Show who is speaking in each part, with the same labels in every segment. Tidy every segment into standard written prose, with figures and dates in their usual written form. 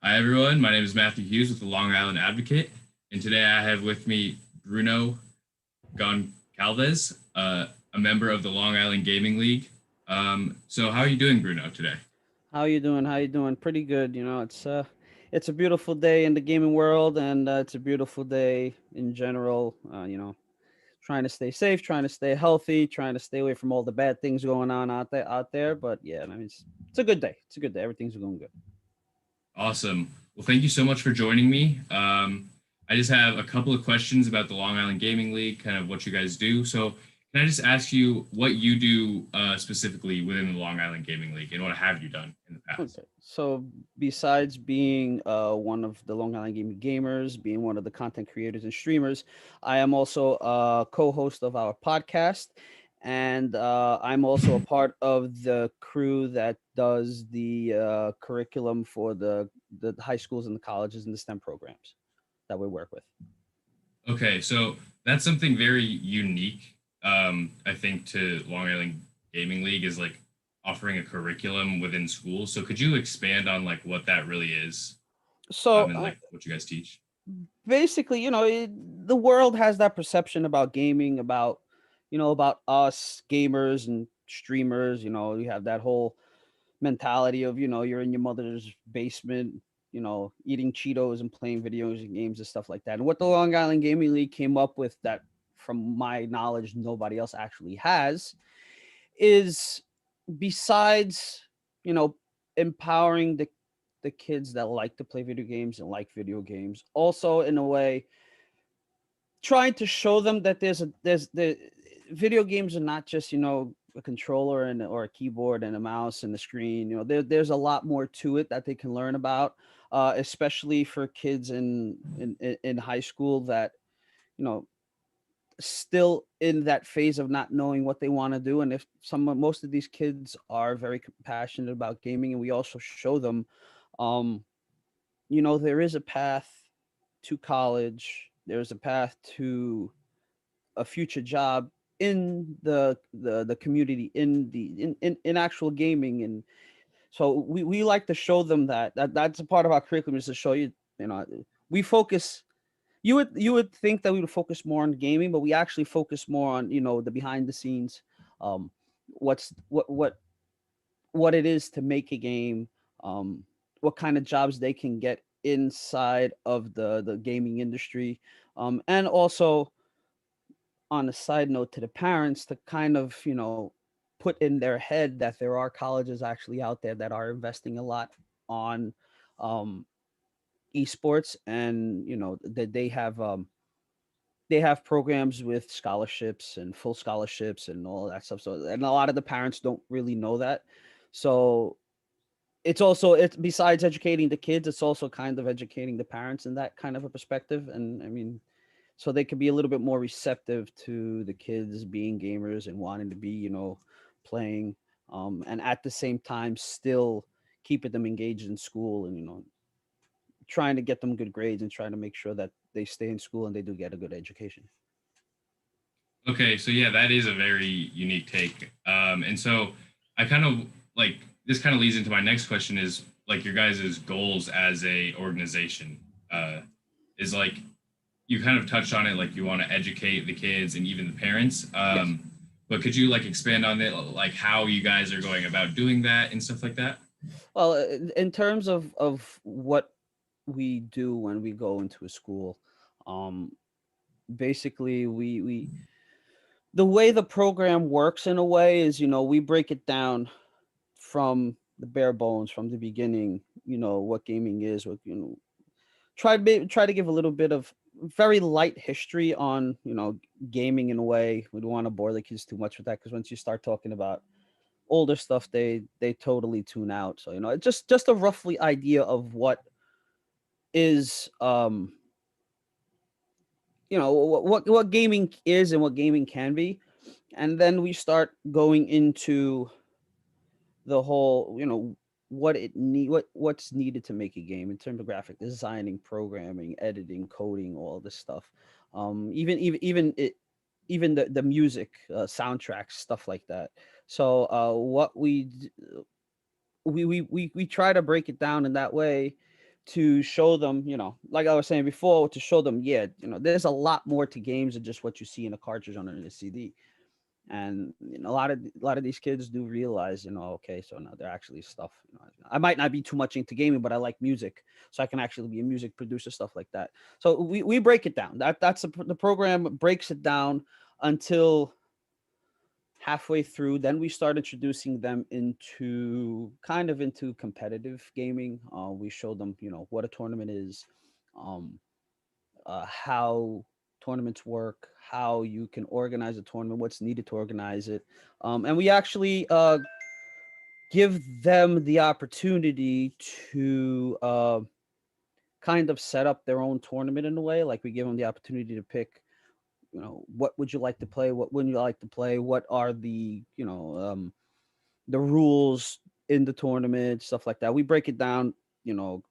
Speaker 1: Hi, everyone. My name is Matthew Hughs with the Long Island Advocate, and today I have with me Bruno Goncalves, a member of the Long Island Gaming League. So, how are you doing, Bruno, today?
Speaker 2: How you doing? How you doing? Pretty good. It's a beautiful day in the gaming world, and it's a beautiful day in general. Trying to stay safe, trying to stay healthy, trying to stay away from all the bad things going on out there. But yeah, I mean, it's a good day. It's a good day. Everything's going good.
Speaker 1: Awesome. Well, thank you so much for joining me. I just have a couple of questions about the Long Island Gaming League, kind of what you guys do. So, can I just ask you what you do specifically within the Long Island Gaming League, and what have you done in the past?
Speaker 2: Okay. So besides being one of the Long Island Gaming Gamers, being one of the content creators and streamers, I am also a co-host of our podcast, and I'm also a part of the crew that does the curriculum for the high schools and the colleges and the STEM programs that we work with.
Speaker 1: Okay, so that's something very unique, I think, to Long Island Gaming League is like offering a curriculum within schools. So could you expand on like what that really is,
Speaker 2: So
Speaker 1: and like what you guys teach?
Speaker 2: basically, the world has that perception about gaming, about us gamers and streamers. You have that whole mentality of you're in your mother's basement, eating Cheetos and playing video games and stuff like that. And what the Long Island Gaming League came up with, that from my knowledge nobody else actually has, is besides you know empowering the kids that like to play video games and like video games, also in a way trying to show them that there's the video games are not just a controller and or a keyboard and a mouse and the screen. There's a lot more to it that they can learn about, especially for kids in high school that you know still in that phase of not knowing what they want to do. And if most of these kids are very passionate about gaming, and we also show them, um there is a path to college, there's a path to a future job in the community, in actual gaming. And so we like to show them that's a part of our curriculum, is to show you know we focus. You would think that we would focus more on gaming, but we actually focus more on the behind the scenes, um what's what it is to make a game, um what kind of jobs they can get inside of the gaming industry, and also on a side note to the parents, to kind of put in their head that there are colleges actually out there that are investing a lot on um esports, and that they have programs with scholarships and full scholarships and all that stuff. So, and a lot of the parents don't really know that. So it's besides educating the kids, it's also kind of educating the parents in that kind of a perspective. And I mean, so they could be a little bit more receptive to the kids being gamers and wanting to be playing, and at the same time still keeping them engaged in school, and trying to get them good grades and trying to make sure that they stay in school and they do get a good education.
Speaker 1: Okay, so yeah, that is a very unique take. And so I kind of like this kind of leads into my next question is like your guys' goals as a organization. Is like you kind of touched on it, like you want to educate the kids and even the parents.
Speaker 2: Yes.
Speaker 1: But could you like expand on it, like how you guys are going about doing that and stuff like that?
Speaker 2: Well, in terms of what we do when we go into a school, um basically we the way the program works in a way is, we break it down from the bare bones, from the beginning, what gaming is, what try to give a little bit of very light history on gaming. In a way, we don't want to bore the kids too much with that, because once you start talking about older stuff, they totally tune out. So it's just a roughly idea of what is, what gaming is and what gaming can be. And then we start going into the whole, what's needed to make a game in terms of graphic designing, programming, editing, coding, all this stuff. Even the music, soundtracks, stuff like that. So what we try to break it down in that way, to show them, like I was saying before, to show them, yeah, there's a lot more to games than just what you see in a cartridge on a CD. And a lot of these kids do realize, okay, so now they're actually stuff. I might not be too much into gaming, but I like music, so I can actually be a music producer, stuff like that. So we break it down. The program breaks it down until halfway through. Then we start introducing them into competitive gaming. We show them, what a tournament is, um, how tournaments work, how you can organize a tournament, what's needed to organize it. And we actually give them the opportunity to kind of set up their own tournament in a way. Like we give them the opportunity to pick, what would you like to play? What wouldn't you like to play? What are the rules in the tournament, stuff like that. We break it down, a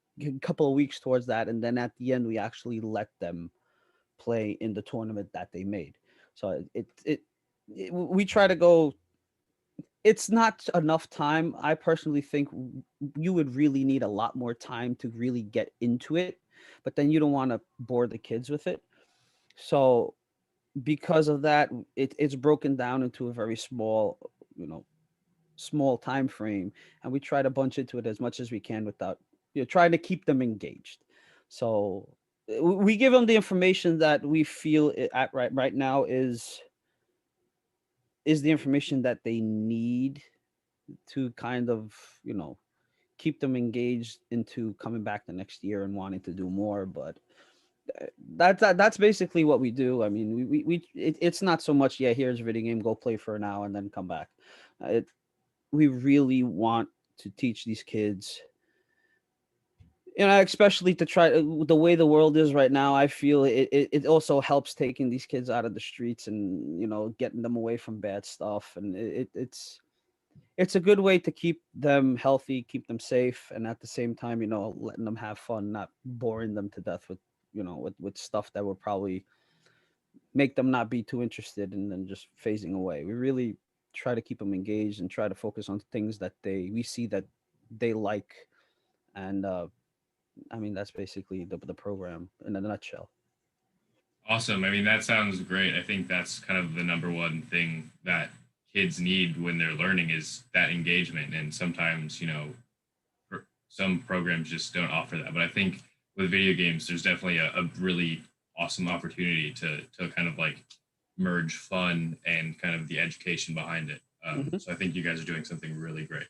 Speaker 2: couple of weeks towards that. And then at the end, we actually let them play in the tournament that they made. So we try to go. It's not enough time. I personally think you would really need a lot more time to really get into it, but then you don't want to bore the kids with it. So because of that, it's broken down into a very you know, small time frame, and we try to bunch into it as much as we can without, trying to keep them engaged. So we give them the information that we feel at right now is the information that they need to kind of, keep them engaged into coming back the next year and wanting to do more. But that's basically what we do. I mean, it's not so much, yeah, here's a video game, go play for an hour and then come back. We really want to teach these kids, especially to try the way the world is right now. I feel it also helps taking these kids out of the streets and, getting them away from bad stuff. And it's a good way to keep them healthy, keep them safe, and at the same time, letting them have fun, not boring them to death with, with stuff that would probably make them not be too interested and then just phasing away. We really try to keep them engaged and try to focus on things that we see that they like. And I mean, that's basically the program in a nutshell.
Speaker 1: Awesome. I mean, that sounds great. I think that's kind of the number one thing that kids need when they're learning is that engagement. And sometimes, some programs just don't offer that. But I think with video games, there's definitely a really awesome opportunity to kind of like merge fun and kind of the education behind it.
Speaker 2: Hmm.
Speaker 1: So I think you guys are doing something really great.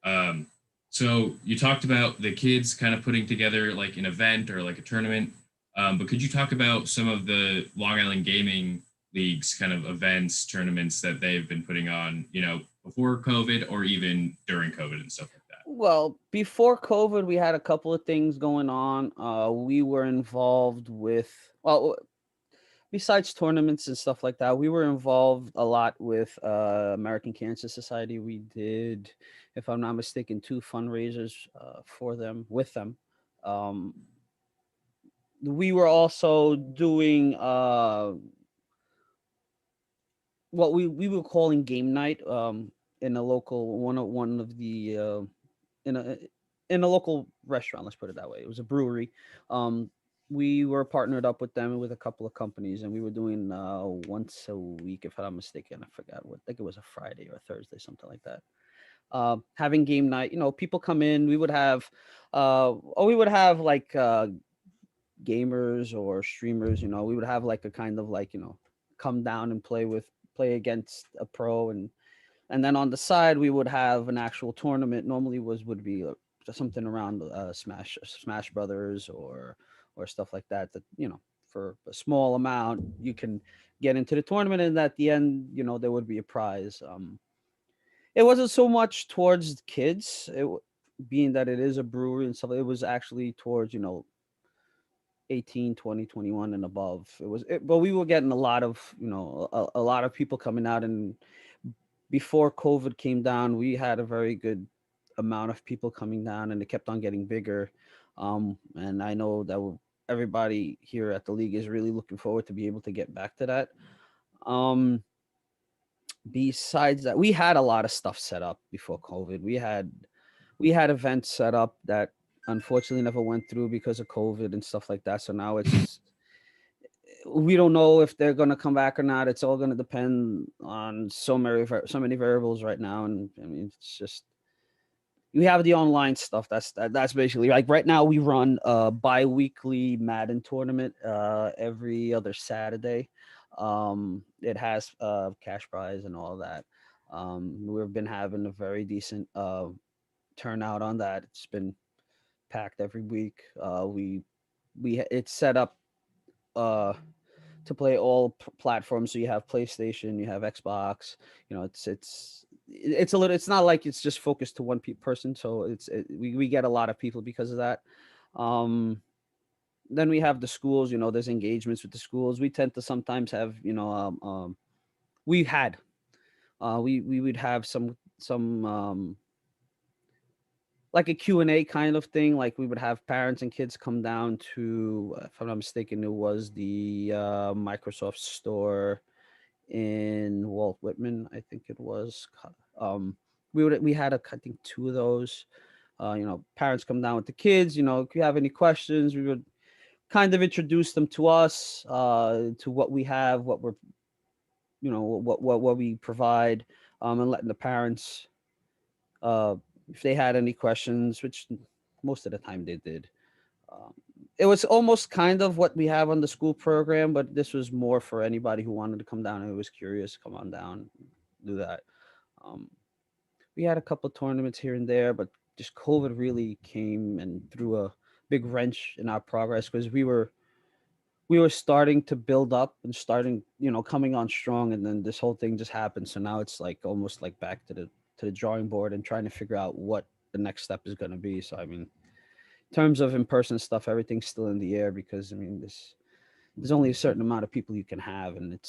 Speaker 1: Um, so you talked about the kids kind of putting together like an event or like a tournament. But could you talk about some of the Long Island Gaming League's kind of events, tournaments that they've been putting on, before COVID or even during COVID and stuff like that?
Speaker 2: Well, before COVID, we had a couple of things going on. We were involved with, well, besides tournaments and stuff like that, we were involved a lot with American Cancer Society. We did, if I'm not mistaken, two fundraisers for them, with them. Um, we were also doing what we were calling game night in a local one of the in a in a local restaurant. Let's put it that way. It was a brewery. Um, we were partnered up with them and with a couple of companies, and we were doing once a week, if I'm not mistaken. I forgot what. I think it was a Friday or a Thursday, something like that. Having game night. People come in. We would have like gamers or streamers. We would have like a kind of like come down and play against a pro, and then on the side we would have an actual tournament. Normally would be something around Smash Brothers or stuff like that. That for a small amount you can get into the tournament, and at the end there would be a prize. It wasn't so much towards kids. Being that it is a brewery and stuff, it was actually towards 18, 20, 21 and above. But we were getting a lot of a lot of people coming out. And before COVID came down, we had a very good amount of people coming down, and it kept on getting bigger. And I know that everybody here at the league is really looking forward to be able to get back to that. Um, Besides that, we had a lot of stuff set up before COVID. We had events set up that unfortunately never went through because of COVID and stuff like that. So now it's we don't know if they're gonna come back or not. It's all gonna depend on so many variables right now, and I mean it's just we have the online stuff. That's basically like right now we run a bi-weekly Madden tournament every other Saturday. It has cash prize and all that. We've been having a very decent turnout on that. It's been packed every week. It's set up uh to play all platforms. So you have PlayStation, you have Xbox. You know, it's a little. It's not like it's just focused to one person. So we get a lot of people because of that. Um, then we have the schools. You know, there's engagements with the schools. We tend to sometimes have we had we would have some like a Q&A kind of thing. Like we would have parents and kids come down to, if I'm not mistaken, it was the Microsoft store in Walt Whitman, I think it was. Um, we had I think two of those. Parents come down with the kids. You know, if you have any questions, we would kind of introduce them to us, to what we have, what we're, what we provide, and letting the parents, uh, if they had any questions, which most of the time they did. Um, it was almost kind of what we have on the school program, but this was more for anybody who wanted to come down and who was curious, come on down, do that. Um, we had a couple of tournaments here and there, but just COVID really came and threw a big wrench in our progress because we were starting to build up and starting, coming on strong, and then this whole thing just happened. So now it's like almost like back to the drawing board and trying to figure out what the next step is going to be. So I mean, in terms of in-person stuff, everything's still in the air because I mean, there's only a certain amount of people you can have, and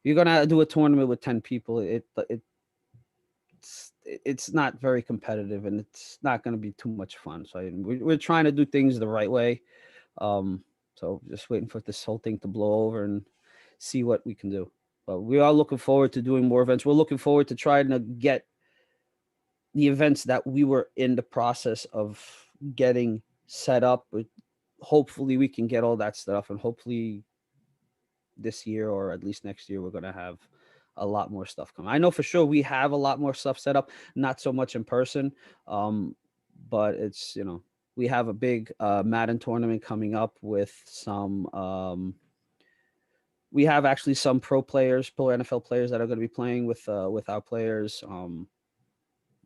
Speaker 2: you're gonna do a tournament with 10 people. It's not very competitive, and it's not going to be too much fun. So we're trying to do things the right way. Um, so just waiting for this whole thing to blow over and see what we can do. But we are looking forward to doing more events. We're looking forward to trying to get the events that we were in the process of getting set up. Hopefully, we can get all that stuff, and hopefully, this year or at least next year, we're going to have a lot more stuff coming. I know for sure we have a lot more stuff set up, not so much in person, um, but it's we have a big Madden tournament coming up with some. We have actually some pro NFL players that are going to be playing with our players.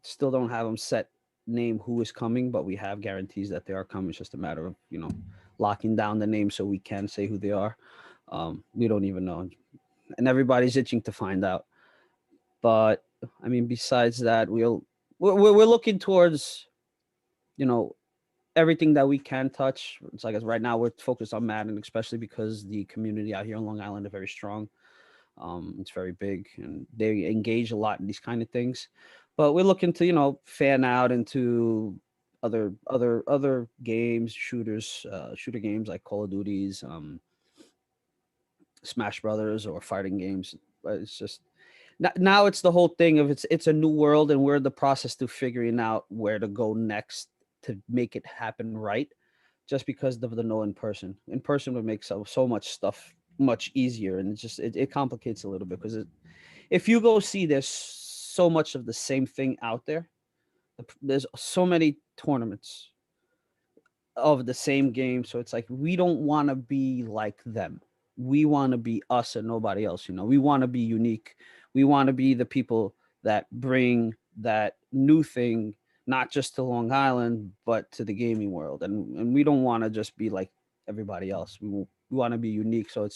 Speaker 2: Still don't have them set name who is coming, but we have guarantees that they are coming. It's just a matter of locking down the name so we can say who they are. We don't even know, and everybody's itching to find out. But I mean, besides that, we're looking towards you know everything that we can touch. It's like right now we're focused on Madden, especially because the community out here on Long Island are very strong. It's very big, and they engage a lot in these kind of things. But we're looking to fan out into other games, shooter games like Call of Duties, Smash Brothers, or fighting games. But it's just now it's the whole thing of it's a new world, and we're in the process to figuring out where to go next to make it happen right. Just because of the no in person would make so much stuff much easier, and it complicates a little bit because if you go see, there's so much of the same thing out there. There's so many tournaments of the same game. So it's like we don't want to be like them. We want to be us and nobody else. We want to be unique. We want to be the people that bring that new thing, not just to Long Island, but to the gaming world. And we don't want to just be like everybody else. We want to be unique. So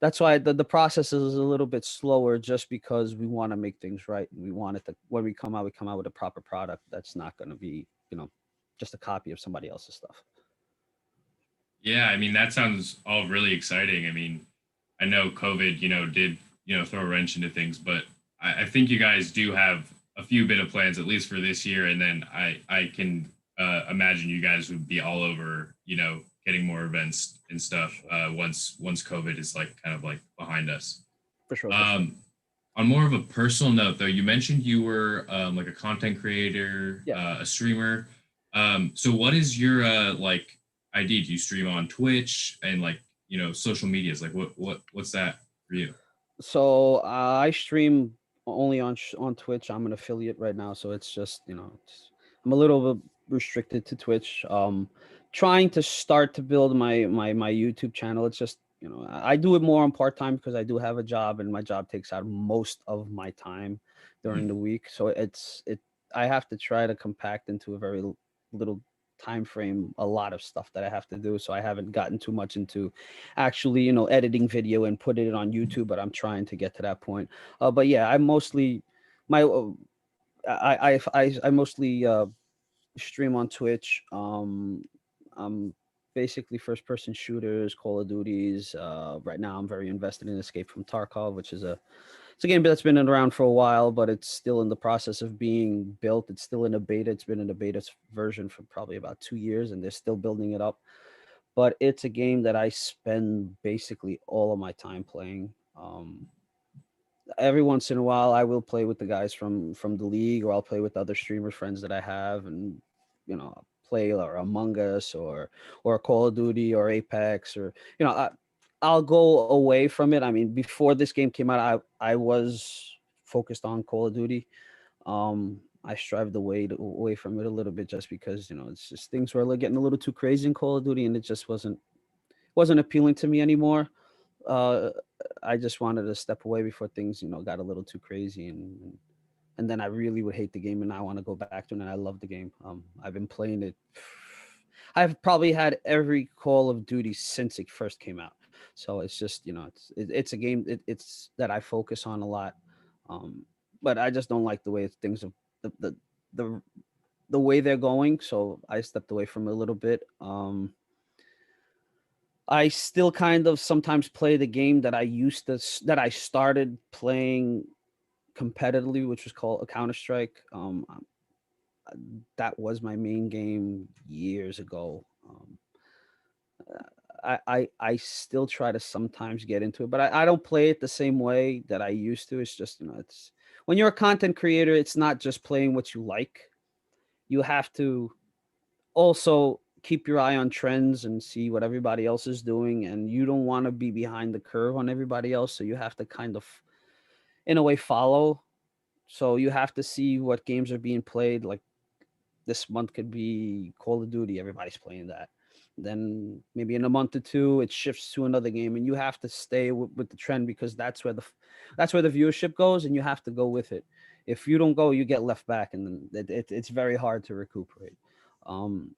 Speaker 2: that's why the process is a little bit slower, just because we want to make things right. And we want it to, when we come out with a proper product that's not going to be, just a copy of somebody else's stuff.
Speaker 1: Yeah, I mean that sounds all really exciting. I mean, I know COVID, did throw a wrench into things, but I think you guys do have a few bit of plans at least for this year, and then I can imagine you guys would be all over, getting more events and stuff once COVID is like kind of like behind us.
Speaker 2: For sure, for sure.
Speaker 1: Um, on more of a personal note, though, you mentioned you were like a content creator,
Speaker 2: Yeah.
Speaker 1: a streamer. So what is your like ID? Do you stream on Twitch and like social medias? Like what's that for you?
Speaker 2: So I stream only on Twitch. I'm an affiliate right now, so it's just I'm a little bit restricted to Twitch. Trying to start to build my YouTube channel. It's just I do it more on part time because I do have a job, and my job takes out most of my time during the week. So I have to try to compact into a very little time frame a lot of stuff that I have to do. So I haven't gotten too much into actually editing video and putting it on YouTube, but I'm trying to get to that point. But yeah, I mostly my I mostly stream on Twitch. I'm basically first person shooters, Call of Duties. Right now I'm very invested in Escape from Tarkov, which is it's a game that's been around for a while, but it's still in the process of being built. It's still in a beta. It's been in a beta version for probably about 2 years, and they're still building it up. But it's a game that I spend basically all of my time playing. Every once in a while, I will play with the guys from the league, or I'll play with other streamer friends that I have, and play or Among Us or Call of Duty or Apex, or I'll go away from it. I mean, before this game came out, I was focused on Call of Duty. I strived away from it a little bit just because it's just things were getting a little too crazy in Call of Duty, and it just wasn't appealing to me anymore. uh I just wanted to step away before things got a little too crazy, and then I really would hate the game and I want to go back to it. And I love the game. I've been playing it. I've probably had every Call of Duty since it first came out. So it's just it's a game it's that I focus on a lot. um but I just don't like the way things are, the the the way they're going, so I stepped away from it a little bit. I still kind of sometimes play the game that I started playing competitively, which was called a Counter Strike. That was my main game years ago. I still try to sometimes get into it, but I don't play it the same way that I used to. It's just it's when you're a content creator, it's not just playing what you like. You have to also keep your eye on trends and see what everybody else is doing, and you don't want to be behind the curve on everybody else, so you have to kind of in a way follow. So you have to see what games are being played. Like this month could be Call of Duty, everybody's playing that. Then maybe in a month or two it shifts to another game, and you have to stay with the trend, because that's where the viewership goes, and you have to go with it. If you don't go, you get left back, and then it's very hard to recuperate. um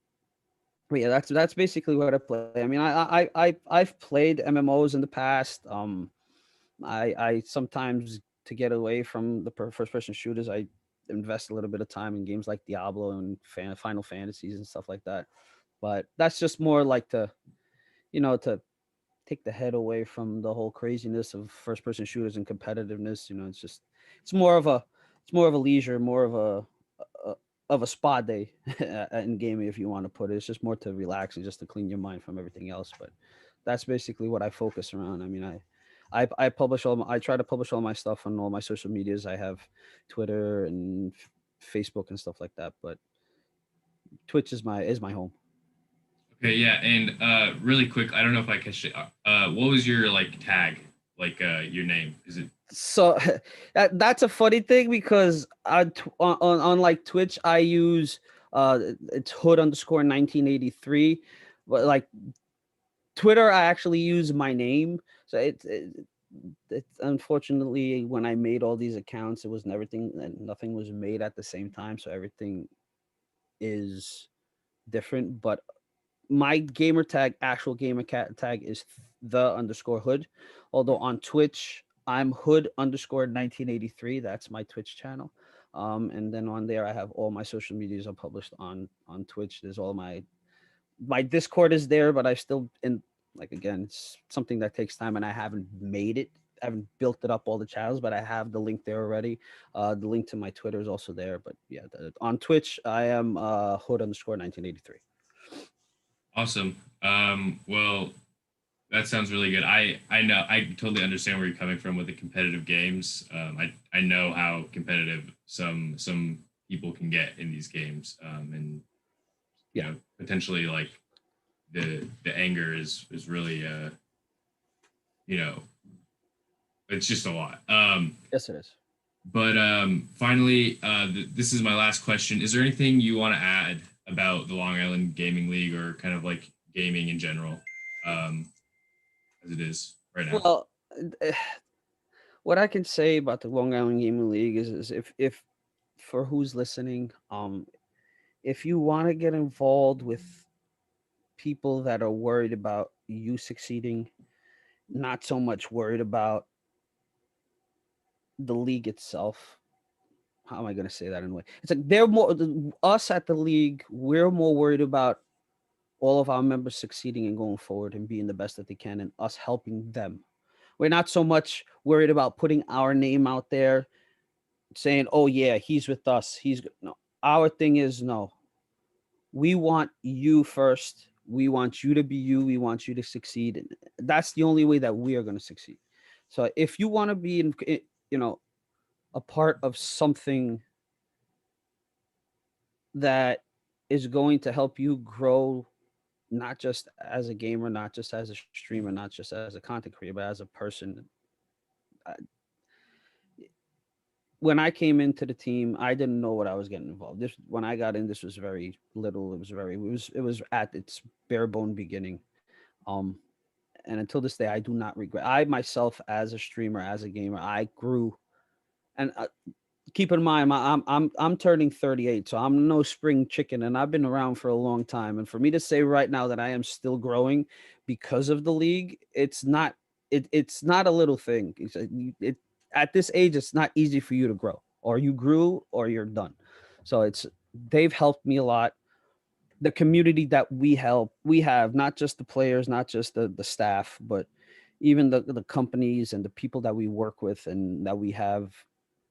Speaker 2: but yeah, that's basically what I play. I mean, I've played MMOs in the past. I sometimes, to get away from the first person shooters, I invest a little bit of time in games like Diablo and Final Fantasies and stuff like that. But that's just more like to take the head away from the whole craziness of first person shooters and competitiveness. It's more of a it's more of a leisure, more a of a spa day in gaming, if you want to put it. It's just more to relax and just to clean your mind from everything else. But that's basically what I focus around. I mean, I try to publish all my stuff on all my social medias. I have Twitter and Facebook and stuff like that. But Twitch is my home.
Speaker 1: Okay, yeah, and really quick, I don't know if I catch it. What was your like tag, like your name? Is it
Speaker 2: So that's a funny thing, because on like Twitch I use it's hood underscore 1983, but like Twitter I actually use my name. So it's unfortunately, when I made all these accounts, it was everything and nothing was made at the same time, so everything is different. But my gamer tag, actual gamer tag, is the underscore hood. Although on Twitch, I'm hood underscore 1983. That's my Twitch channel. And then on there, I have all my social medias are published on Twitch. There's all my Discord is there, but I still like, again, it's something that takes time, and I haven't made it. I haven't built it up all the channels, but I have the link there already. The link to my Twitter is also there. But yeah, on Twitch, I am hood underscore 1983.
Speaker 1: awesome? Well, that sounds really good. I know I totally understand where you're coming from with the competitive games. I know how competitive some people can get in these games, and you know, potentially like the anger is really you know, it's just a lot.
Speaker 2: Yes, it is.
Speaker 1: But finally, this is my last question. Is there anything you want to add about the Long Island Gaming League or kind of like gaming in general, um, as it is right now?
Speaker 2: Well, eh, what I can say about the Long Island Gaming League is if for who's listening, if you want to get involved with people that are worried about you succeeding, not so much worried about the league itself. How am I going to say that in a way? It's like they're more us at the league. We're more worried about all of our members succeeding and going forward and being the best that they can, and us helping them. We're not so much worried about putting our name out there, saying, "Oh yeah, he's with us." He's no. Our thing is no. We want you first. We want you to be you. We want you to succeed. And that's the only way that we are going to succeed. So if you want to be you know, a part of something that is going to help you grow, not just as a gamer, not just as a streamer, not just as a content creator, but as a person. I, when I came into the team, I didn't know what I was getting involved. This when I got in, this was very little. It was at its bare bone beginning. Um, and until this day, I do not regret. I myself, as a streamer, as a gamer, I grew. And keep in mind, I'm turning 38, so I'm no spring chicken, and I've been around for a long time. And for me to say right now that I am still growing because of the league, it's not a little thing. It at this age, it's not easy for you to grow, or you grew, or you're done. So they've helped me a lot. The community that we have, not just the players, not just the staff, but even the companies and the people that we work with and that we have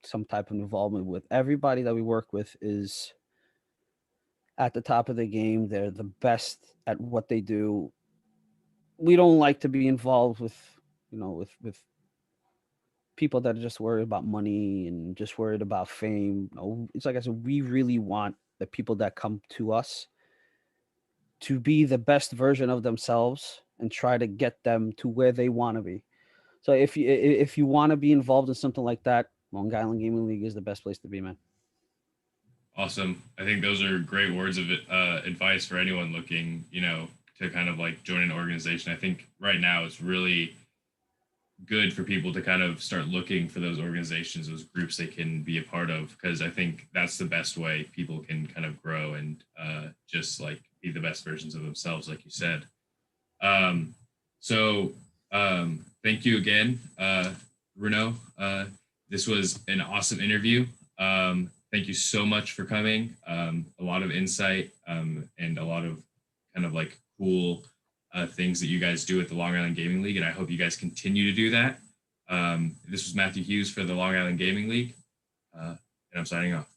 Speaker 2: some type of involvement with. Everybody that we work with is at the top of the game. They're the best at what they do. We don't like to be involved with, with people that are just worried about money and just worried about fame. No, it's like I said, we really want the people that come to us to be the best version of themselves and try to get them to where they want to be. So if you want to be involved in something like that, Long Island Gaming League is the best place to be, man.
Speaker 1: Awesome. I think those are great words of advice for anyone looking, you know, to kind of like join an organization. I think right now it's really good for people to kind of start looking for those organizations, those groups they can be a part of, because I think that's the best way people can kind of grow and just like be the best versions of themselves, like you said. Um, so thank you again, Bruno. This was an awesome interview. Thank you so much for coming. A lot of insight and a lot of kind of like cool things that you guys do at the Long Island Gaming League, and I hope you guys continue to do that. This was Matthew Hughs for the Long Island Gaming League, and I'm signing off.